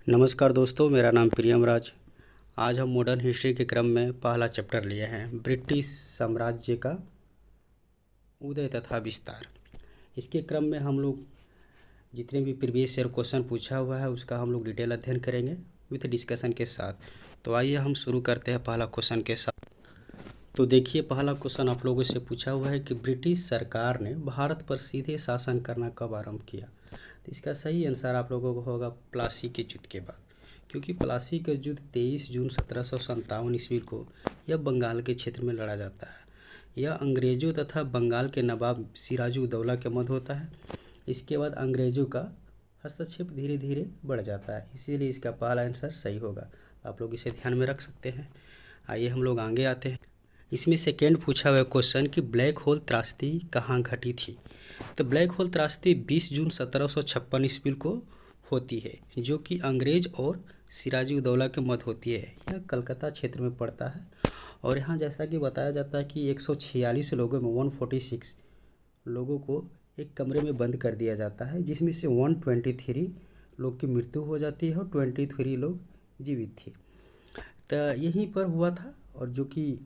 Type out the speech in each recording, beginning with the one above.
नमस्कार दोस्तों, मेरा नाम प्रियम राज। आज हम मॉडर्न हिस्ट्री के क्रम में पहला चैप्टर लिए हैं, ब्रिटिश साम्राज्य का उदय तथा विस्तार। इसके क्रम में हम लोग जितने भी प्रीवियस ईयर क्वेश्चन पूछा हुआ है उसका हम लोग डिटेल अध्ययन करेंगे विथ डिस्कशन के साथ। तो आइए हम शुरू करते हैं पहला क्वेश्चन के साथ। तो देखिए, पहला क्वेश्चन आप लोगों से पूछा हुआ है कि ब्रिटिश सरकार ने भारत पर सीधे शासन करना कब आरंभ किया। तो इसका सही आंसर आप लोगों को होगा प्लासी के युद्ध के बाद, क्योंकि प्लासी का युद्ध 23 जून 1757 ईस्वी को यह बंगाल के क्षेत्र में लड़ा जाता है। यह अंग्रेज़ों तथा बंगाल के नवाब सिराजुद्दौला के मध्य होता है। इसके बाद अंग्रेज़ों का हस्तक्षेप धीरे धीरे बढ़ जाता है, इसीलिए इसका पहला आंसर सही होगा। आप लोग इसे ध्यान में रख सकते हैं। आइए हम लोग आगे आते हैं। इसमें सेकेंड पूछा हुआ क्वेश्चन कि ब्लैक होल त्रासदी कहाँ घटी थी। तो ब्लैक होल त्रासदी 20 जून 1756 ईस्वी को होती है, जो कि अंग्रेज और सिराजुद्दौला के मध्य होती है। यह कलकत्ता क्षेत्र में पड़ता है और यहाँ जैसा कि बताया जाता है कि 146 लोगों में 146 लोगों को एक कमरे में बंद कर दिया जाता है, जिसमें से 123 लोग की मृत्यु हो जाती है और 23 लोग जीवित थे। तो यहीं पर हुआ था, और जो कि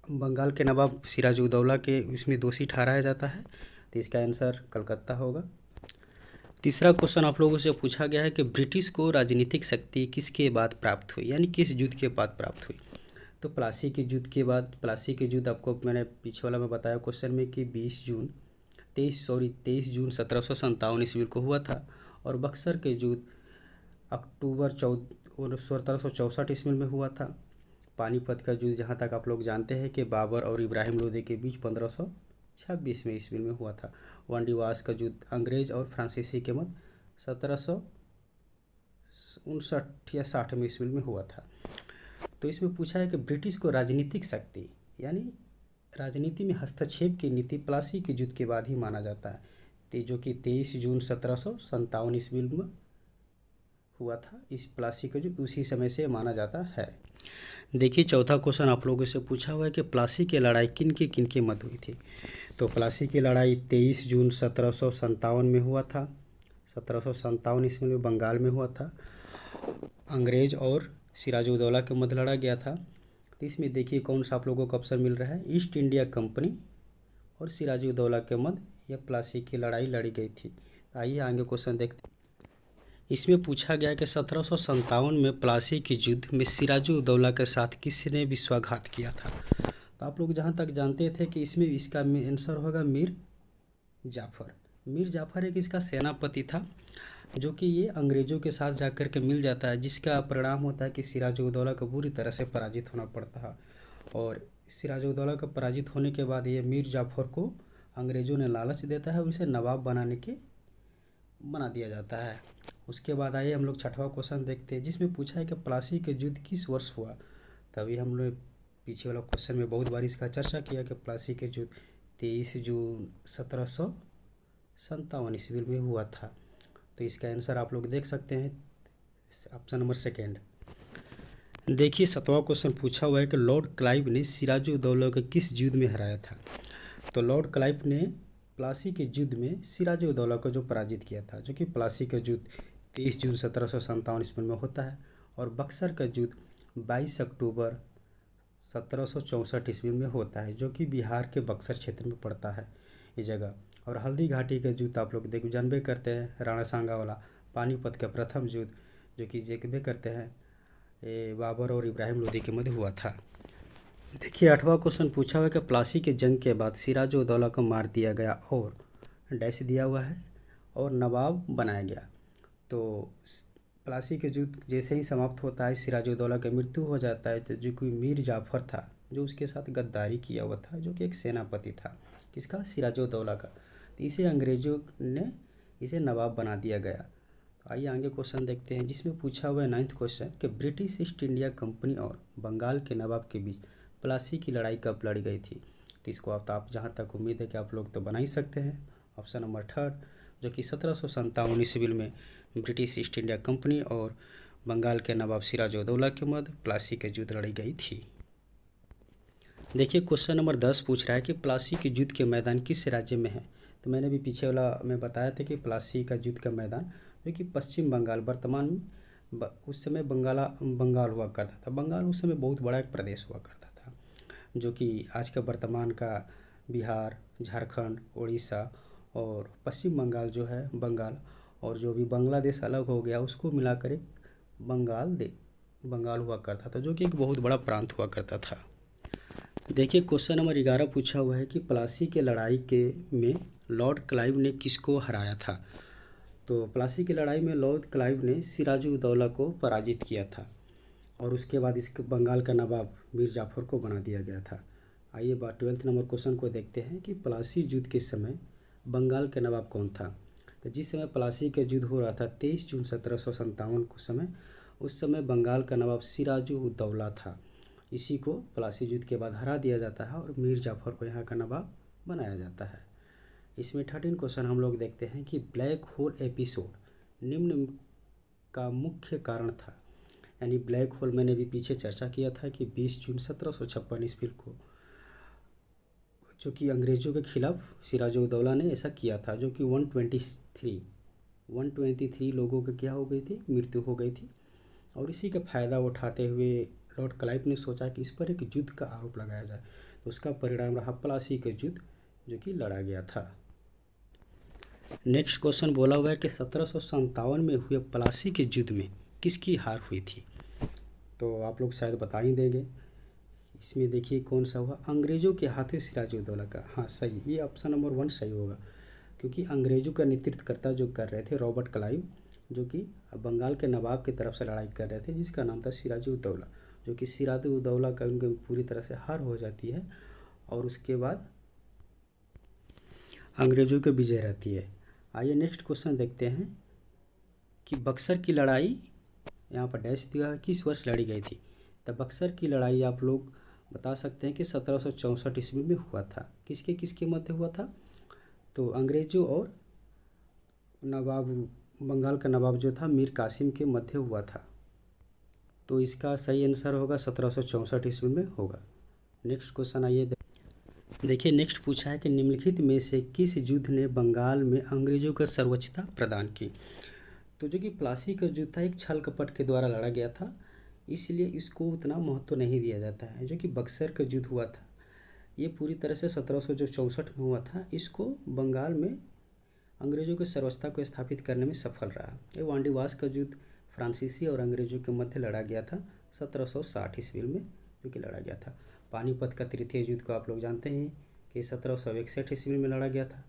बंगाल के नवाब सिराजुद्दौला के उसमें दोषी ठहराया जाता है। तो इसका आंसर कलकत्ता होगा। तीसरा क्वेश्चन आप लोगों से पूछा गया है कि ब्रिटिश को राजनीतिक शक्ति किसके बाद प्राप्त हुई, यानी किस युद्ध के बाद प्राप्त हुई। तो प्लासी के युद्ध के बाद। प्लासी के युद्ध आपको मैंने पीछे वाला में बताया क्वेश्चन में कि 23 जून 1757 ईस्वी को हुआ था। और बक्सर के युद्ध अक्टूबर 1764 ईस्वी में हुआ था। पानीपत का युद्ध जहाँ तक आप लोग जानते हैं कि बाबर और इब्राहिम लोदी के बीच 1526 में ईस्वी में हुआ था। वांडीवास का युद्ध अंग्रेज और फ्रांसीसी के मध्य 1759 या 60 में ईस्वी में हुआ था। तो इसमें पूछा है कि ब्रिटिश को राजनीतिक शक्ति यानी राजनीति में हस्तक्षेप की नीति प्लासी के युद्ध के बाद ही माना जाता है, जो कि 23 जून 1757 ईस्वी में हुआ था। इस प्लासी का युद्ध उसी समय से माना जाता है। देखिए, चौथा क्वेश्चन आप लोगों से पूछा हुआ है कि प्लासी की लड़ाई किन के मध्य हुई थी। तो प्लासी की लड़ाई 23 जून 1757 में हुआ था। 1757 ईस्वी में बंगाल में हुआ था। अंग्रेज और सिराजुद्दौला के मध्य लड़ा गया था। तो इसमें देखिए कौन सा आप लोगों को ऑप्शन मिल रहा है। ईस्ट इंडिया कंपनी और सिराजुद्दौला के मध्य यह प्लासी की लड़ाई लड़ी गई थी। आइए आगे क्वेश्चन देखते हैं। इसमें पूछा गया कि 1757 में प्लासी के युद्ध में सिराजुद्दौला के साथ किसने विश्वासघात किया था। तो आप लोग जहाँ तक जानते थे कि इसमें इसका आंसर होगा मीर जाफ़र। मीर जाफ़र एक इसका सेनापति था, जो कि ये अंग्रेज़ों के साथ जाकर के मिल जाता है, जिसका परिणाम होता है कि सिराजुद्दौला को बुरी तरह से पराजित होना पड़ता है। और सिराजुद्दौला का पराजित होने के बाद ये मीर जाफ़र को अंग्रेज़ों ने लालच देता है और इसे नवाब बना दिया जाता है। उसके बाद आइए हम लोग छठवां क्वेश्चन देखते हैं, जिसमें पूछा है कि प्लासी के युद्ध किस वर्ष हुआ। तभी हम लोग पीछे वाला क्वेश्चन में बहुत बार इसका चर्चा किया कि प्लासी के युद्ध 23 जून 1757 ईस्वी में हुआ था। तो इसका आंसर आप लोग देख सकते हैं, ऑप्शन नंबर सेकेंड। देखिए, 7वां क्वेश्चन पूछा हुआ है कि लॉर्ड क्लाइव ने सिराजुद्दौला को किस युद्ध में हराया था। तो लॉर्ड क्लाइव ने प्लासी के युद्ध में सिराजुद्दौला को जो पराजित किया था, जो कि प्लासी का युद्ध 23 जून 1757 ईस्वी में होता है। और बक्सर का युद्ध 22 अक्टूबर 1764 ईस्वी में होता है, जो कि बिहार के बक्सर क्षेत्र में पड़ता है ये जगह। और हल्दी घाटी का युद्ध आप लोग जानबे करते हैं, राणा सांगा वाला। पानीपत का प्रथम युद्ध जो कि जानबे करते हैं, ये बाबर और इब्राहिम लोदी के मध्य हुआ था। देखिए, 8वां क्वेश्चन पूछा हुआ है कि प्लासी के जंग के बाद सिराजुद्दौला को मार दिया गया और डैश दिया हुआ है और नवाब बनाया गया। तो प्लासी के युद्ध जैसे ही समाप्त होता है, सिराजुद्दौला की मृत्यु हो जाता है। तो जो कोई मीर जाफ़र था, जो उसके साथ गद्दारी किया हुआ था, जो कि एक सेनापति था किसका, सिराजुद्दौला का। तो इसे अंग्रेज़ों ने इसे नवाब बना दिया गया। तो आइए आगे क्वेश्चन देखते हैं, जिसमें पूछा हुआ है 9वां क्वेश्चन कि ब्रिटिश ईस्ट इंडिया कंपनी और बंगाल के नवाब के बीच प्लासी की लड़ाई कब लड़ी गई थी। तो इसको आप जहाँ तक उम्मीद है कि आप लोग तो बना ही सकते हैं। ऑप्शन नंबर थर्ड, जो कि 1757 ईस्वी में ब्रिटिश ईस्ट इंडिया कंपनी और बंगाल के नवाब सिराजुद्दौला के मध्य प्लासी के युद्ध लड़ी गई थी। देखिए, क्वेश्चन नंबर 10 पूछ रहा है कि प्लासी के युद्ध के मैदान किस राज्य में है। तो मैंने भी पीछे वाला में बताया था कि प्लासी का युद्ध का मैदान जो कि पश्चिम बंगाल वर्तमान उस समय बंगाल हुआ करता था। बंगाल उस समय बहुत बड़ा एक प्रदेश हुआ करता था, जो कि आज का वर्तमान का बिहार, झारखंड, उड़ीसा और पश्चिम बंगाल जो है बंगाल, और जो भी बांग्लादेश अलग हो गया उसको मिलाकर एक बंगाल हुआ करता था, जो कि एक बहुत बड़ा प्रांत हुआ करता था। देखिए क्वेश्चन नंबर 11 पूछा हुआ है कि प्लासी के लड़ाई के में लॉर्ड क्लाइव ने किसको हराया था। तो प्लासी की लड़ाई में लॉर्ड क्लाइव ने सिराजुद्दौला को पराजित किया था, और उसके बाद इसके बंगाल का नवाब मीर जाफ़र को बना दिया गया था। आइए बात 12 नंबर क्वेश्चन को देखते हैं कि प्लासी युद्ध के समय बंगाल का नवाब कौन था। तो जिस समय प्लासी का युद्ध हो रहा था 23 जून 1757 को समय, उस समय बंगाल का नवाब सिराजुद्दौला था। इसी को प्लासी युद्ध के बाद हरा दिया जाता है और मीर जाफ़र को यहाँ का नवाब बनाया जाता है। इसमें 13 क्वेश्चन हम लोग देखते हैं कि ब्लैक होल एपिसोड निम्न का मुख्य कारण था। यानी ब्लैक होल मैंने भी पीछे चर्चा किया था कि 20 जून 1756 ईस्वी को जो कि अंग्रेज़ों के खिलाफ सिराजुद्दौला ने ऐसा किया था, जो कि 123 लोगों की क्या हो गई थी, मृत्यु हो गई थी। और इसी का फ़ायदा उठाते हुए लॉर्ड क्लाइव ने सोचा कि इस पर एक युद्ध का आरोप लगाया जाए, तो उसका परिणाम रहा प्लासी का युद्ध, जो कि लड़ा गया था। नेक्स्ट क्वेश्चन बोला हुआ है कि 1757 में हुए प्लासी के युद्ध में किसकी हार हुई थी। तो आप लोग शायद बता ही देंगे। इसमें देखिए कौन सा हुआ, अंग्रेज़ों के हाथों सिराजुद्दौला का। हाँ सही, ये ऑप्शन नंबर 1 सही होगा, क्योंकि अंग्रेज़ों का नेतृत्व जो कर रहे थे रॉबर्ट क्लाइव, जो कि बंगाल के नवाब की तरफ से लड़ाई कर रहे थे, जिसका नाम था सिराजुद्दौला, जो कि सिराजुद्दौला का उनके पूरी तरह से हार हो जाती है और उसके बाद अंग्रेज़ों की विजय रहती है। आइए नेक्स्ट क्वेश्चन देखते हैं कि बक्सर की लड़ाई, यहाँ पर डैश दिया है, किस वर्ष लड़ी गई थी। तो बक्सर की लड़ाई आप लोग बता सकते हैं कि 1764 ईस्वी में हुआ था। किसके किसके मध्य हुआ था, तो अंग्रेज़ों और नवाब, बंगाल का नवाब जो था मीर कासिम के मध्य हुआ था। तो इसका सही आंसर होगा 1764 ईस्वी में होगा। नेक्स्ट क्वेश्चन आइए देखिए। नेक्स्ट पूछा है कि निम्नलिखित में से किस युद्ध ने बंगाल में अंग्रेज़ों को सर्वोच्चता प्रदान की। तो जो कि प्लासी का युद्ध था एक छल कपट के द्वारा लड़ा गया था, इसलिए इसको उतना महत्व नहीं दिया जाता है। जो कि बक्सर का युद्ध हुआ था, ये पूरी तरह से 1764 में हुआ था। इसको बंगाल में अंग्रेज़ों की सर्वोच्चता को स्थापित करने में सफल रहा। ये वांडीवास का युद्ध फ्रांसीसी और अंग्रेज़ों के मध्य लड़ा गया था 1760 ईस्वी में, जो कि लड़ा गया था। पानीपत का तृतीय युद्ध को आप लोग जानते हैं कि 1761 ईस्वी में लड़ा गया था।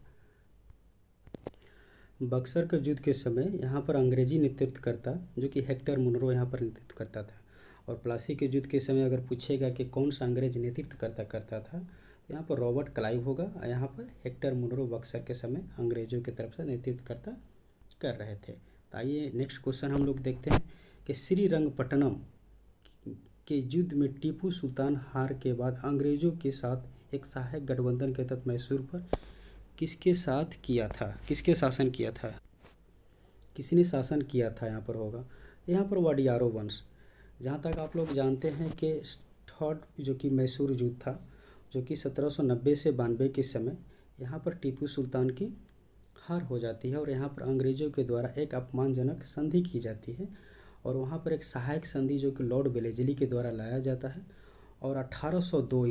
बक्सर के युद्ध के समय यहाँ पर अंग्रेजी नेतृत्वकर्ता जो कि हेक्टर मुनरो यहाँ पर नेतृत्व करता था, और प्लासी के युद्ध के समय अगर पूछेगा कि कौन सा अंग्रेज नेतृत्व करता था, तो यहाँ पर रॉबर्ट क्लाइव होगा। यहाँ पर हेक्टर मुनरो बक्सर के समय अंग्रेजों की तरफ से नेतृत्व कर रहे थे। तो आइए नेक्स्ट क्वेश्चन हम लोग देखते हैं कि श्रीरंगपट्टनम के युद्ध में टीपू सुल्तान हार के बाद अंग्रेज़ों के साथ एक सहायक गठबंधन के तहत मैसूर पर किसके साथ किया था, किसके शासन किया था, किसने शासन किया था यहाँ पर होगा। यहाँ पर वाडियारो वंश, जहाँ तक आप लोग जानते हैं कि थर्ड जो कि मैसूर युद्ध था, जो कि 1790 से 92 के समय यहाँ पर टीपू सुल्तान की हार हो जाती है, और यहाँ पर अंग्रेज़ों के द्वारा एक अपमानजनक संधि की जाती है, और वहाँ पर एक सहायक संधि जो कि लॉर्ड वेलेस्ली के द्वारा लाया जाता है। और 1802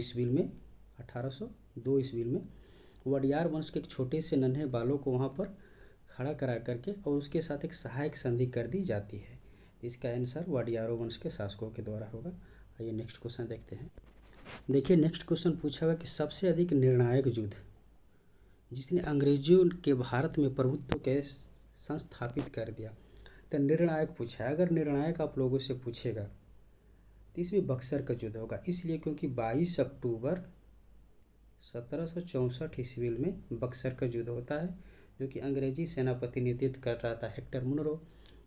ईस्वी में वडियार वंश के एक छोटे से नन्हे बालों को वहाँ पर खड़ा करा करके और उसके साथ एक सहायक संधि कर दी जाती है। इसका आंसर वाडियारो वंश के शासकों के द्वारा होगा। आइए नेक्स्ट क्वेश्चन देखते हैं। देखिए नेक्स्ट क्वेश्चन पूछा हुआ कि सबसे अधिक निर्णायक युद्ध जिसने अंग्रेजों के भारत में प्रभुत्व के संस्थापित कर दिया। तो निर्णायक पूछा है, अगर निर्णायक आप लोगों से पूछेगा तो इसमें बक्सर का युद्ध होगा, इसलिए क्योंकि 22 अक्टूबर 1764 ईस्वी में बक्सर का युद्ध होता है, जो कि अंग्रेजी सेनापति नेतृत्व कर रहा था हेक्टर मुनरो,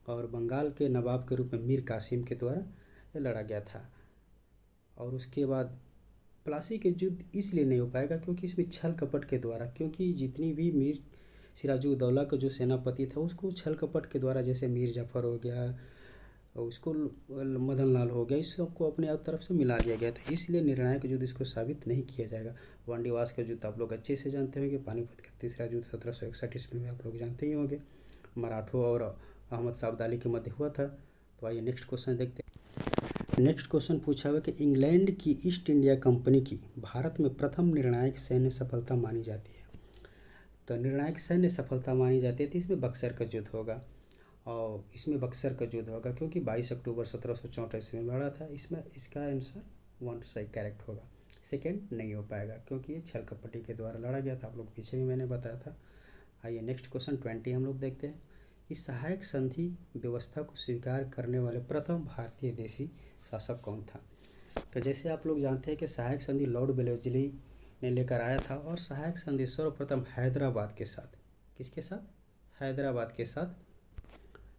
और बंगाल के नवाब के रूप में मीर कासिम के द्वारा ये लड़ा गया था। और उसके बाद प्लासी के युद्ध इसलिए नहीं हो पाएगा क्योंकि इसमें छल कपट के द्वारा, क्योंकि जितनी भी मीर सिराजुद्दौला का जो सेनापति था उसको छल कपट के द्वारा, जैसे मीर जाफ़र हो गया, उसको मदन लाल हो गया, इस सबको अपने तरफ से मिला दिया गया था, इसलिए निर्णायक युद्ध इसको साबित नहीं किया जाएगा। वांडीवास का युद्ध आप लोग अच्छे से जानते होंगे। पानीपत का तीसरा युद्ध 1761 ईस्वी में आप लोग जानते ही होंगे, मराठों और अहमद शाह अब्दाली के मध्य हुआ था। तो तो आइए नेक्स्ट क्वेश्चन देखते हैं। नेक्स्ट क्वेश्चन पूछा हुआ कि इंग्लैंड की ईस्ट इंडिया कंपनी की भारत में प्रथम निर्णायक सैन्य सफलता मानी जाती है। तो निर्णायक सैन्य सफलता मानी जाती है तो इसमें बक्सर का युद्ध होगा, और इसमें बक्सर का युद्ध होगा क्योंकि 22 अक्टूबर 1734 में लड़ा था। इसमें इसका आंसर 1 सही करेक्ट होगा। सेकेंड नहीं हो पाएगा क्योंकि ये छल कपटी के द्वारा लड़ा गया था, आप लोग पीछे भी मैंने बताया था। आइए नेक्स्ट क्वेश्चन 20 हम लोग देखते हैं। इस सहायक संधि व्यवस्था को स्वीकार करने वाले प्रथम भारतीय देशी शासक कौन था। तो जैसे आप लोग जानते हैं कि सहायक संधि लॉर्ड वेलेस्ली ने लेकर आया था, और सहायक संधि सर्वप्रथम हैदराबाद के साथ, किसके साथ, हैदराबाद के साथ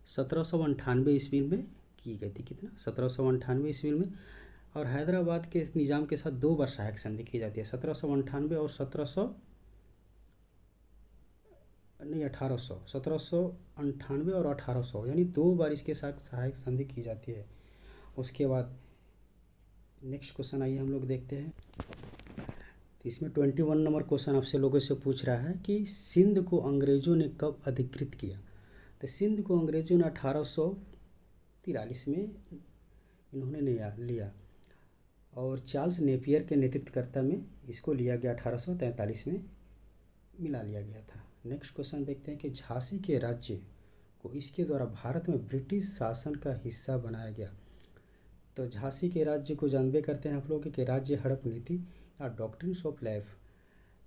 1798 ईस्वी में की गई थी। कितना, 1798 ईस्वी में। और हैदराबाद के निज़ाम के साथ 2 बार सहायक संधि की जाती है, 1798 और 1798 और 1800, यानी 2 बार इसके साथ सहायक संधि की जाती है। उसके बाद नेक्स्ट क्वेश्चन आइए हम लोग देखते हैं। तो इसमें 21 नंबर क्वेश्चन आपसे लोगों से पूछ रहा है कि सिंध को अंग्रेज़ों ने कब अधिकृत किया। तो सिंध को अंग्रेज़ों ने 1843 में इन्होंने लिया, और चार्ल्स नेपियर के नेतृत्वकर्ता में इसको लिया गया, 1843 में मिला लिया गया था। नेक्स्ट क्वेश्चन देखते हैं कि झांसी के राज्य को इसके द्वारा भारत में ब्रिटिश शासन का हिस्सा बनाया गया। तो झांसी के राज्य को जानबे करते हैं आप लोग कि राज्य हड़प नीति या डॉक्ट्रिन्स ऑफ लाइफ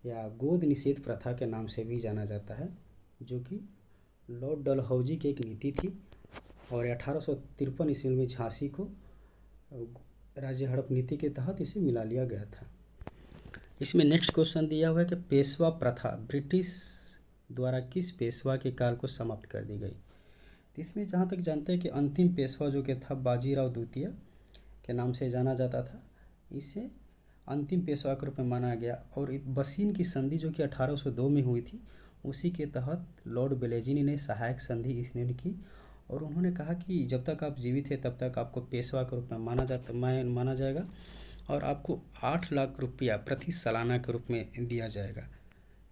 या गोद निषेध प्रथा के नाम से भी जाना जाता है, जो कि लॉर्ड डलहौजी की एक नीति थी। और 1853 ईस्वी में झांसी को राज्य हड़प नीति के तहत इसे मिला लिया गया था। इसमें नेक्स्ट क्वेश्चन दिया हुआ है कि पेशवा प्रथा ब्रिटिश द्वारा किस पेशवा के काल को समाप्त कर दी गई। तो इसमें जहाँ तक जानते हैं कि अंतिम पेशवा जो कि था बाजीराव द्वितीय के नाम से जाना जाता था, इसे अंतिम पेशवा के रूप में माना गया। और बसीन की संधि जो कि 1802 में हुई थी, उसी के तहत लॉर्ड वेलेस्ली ने सहायक संधि इसने की, और उन्होंने कहा कि जब तक आप जीवित हैं तब तक आपको पेशवा के रूप में माना जाएगा, और आपको 8 लाख रुपया प्रति सालाना के रूप में दिया जाएगा।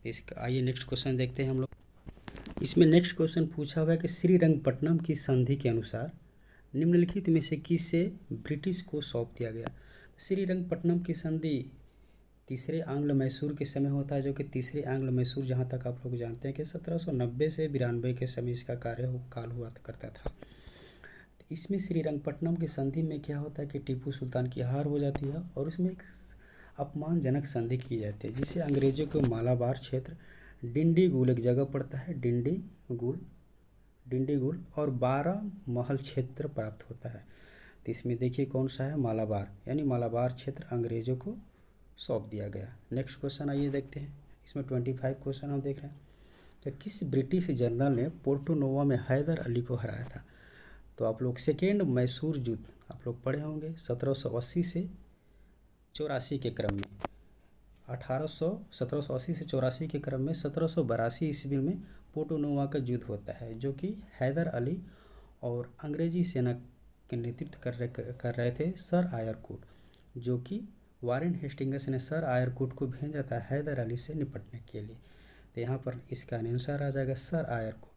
इसका आइए नेक्स्ट क्वेश्चन देखते हैं हम लोग। इसमें नेक्स्ट क्वेश्चन पूछा हुआ है कि श्रीरंगपट्टनम की संधि के अनुसार निम्नलिखित में से किसे ब्रिटिश को सौंप दिया गया। श्रीरंगपट्टनम की संधि तीसरे आंग्ल मैसूर के समय होता है, जो कि तीसरे आंग्ल मैसूर जहाँ तक आप लोग जानते हैं कि 1790 से 92 के समय इसका काल हुआ करता था। इसमें श्रीरंगपट्टनम की संधि में क्या होता है कि टीपू सुल्तान की हार हो जाती है, और उसमें एक अपमानजनक संधि की जाती है, जिसे अंग्रेजों को मालाबार क्षेत्र डिंडीगुल एक जगह पड़ता है, डिंडीगुल और 12 महल क्षेत्र प्राप्त होता है। तो इसमें देखिए कौन सा है, मालाबार, यानी मालाबार क्षेत्र अंग्रेजों को सौंप दिया गया। नेक्स्ट क्वेश्चन आइए देखते हैं। इसमें 25 क्वेश्चन हम देख रहे हैं कि किस ब्रिटिश जनरल ने पोर्टो नोवो में हैदर अली को हराया था। तो आप लोग सेकेंड मैसूर युद्ध आप लोग पढ़े होंगे 1780 से 84 के क्रम में, 1780 से 84 के क्रम में 1782 ईस्वी में पोर्टो नोवो का युद्ध होता है, जो कि हैदर अली और अंग्रेजी सेना के नेतृत्व कर रहे थे सर आयरकूट, जो कि वारेन हेस्टिंग्स ने सर आयरकूट को भेजा था हैदर अली से निपटने के लिए। तो यहाँ पर इसका आंसर आ जाएगा सर आयरकूट।